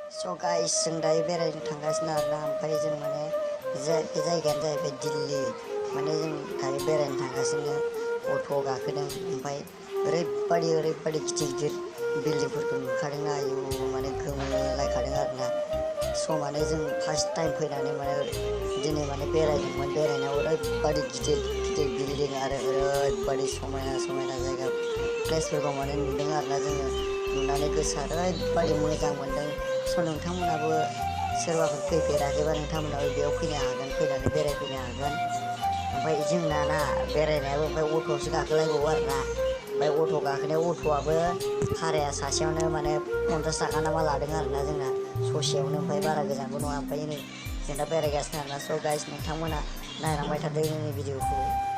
स' गाइस जों दायो बेरायनो थांगासिनो आरोना ओमफ्राय जों माने बे जायगायानो जाहैबाय दिल्ली माने जों दायो बेरायनो थांगासिनो अट' गाखोदों ओमफ्राय ओरैबायदि गिदिर गिदिर बिल्डिंफोरखौ नुखादों आयु माने गोमोलायखादों आरोना स' माने जों फार्स्ट टाइम फैनानै माने दिनै माने बेरायदोंमोन बेरायनायाव ओरैबायदि गिदिर गिदिर बिल्डिं आरो ओरैबायदि समायना जायगा प्लेसफोरखौ माने नुदों आरोना जोङो नुनानै गोसोआ ओरैबायदि मोजां मोनदों स' नोंथांमोनाबो सोरबाफोर फैफेराखैबा नोंथांमोनाबो बेयाव फैनो हागोन फैनानै बेरायफैनो हागोन ओमफ्राय जोंना ना बेरायनायाबो ओमफ्राय अट'आवसो गाखोलायबावो आरोना ओमफ्राय अट' गाखोनायाव अट'आबो भाराया सासेयावनो माने 50 थाखा नामा लादों आरोना जोंना ससेयावनो ओमफ्राय बारा गोजानबो नङा ओमफ्राय नै जों दा बेरायगासिनो आरोना स' गाइस नोंथांमोना नायलांबाय थादो जोंनि भिडिअखौ।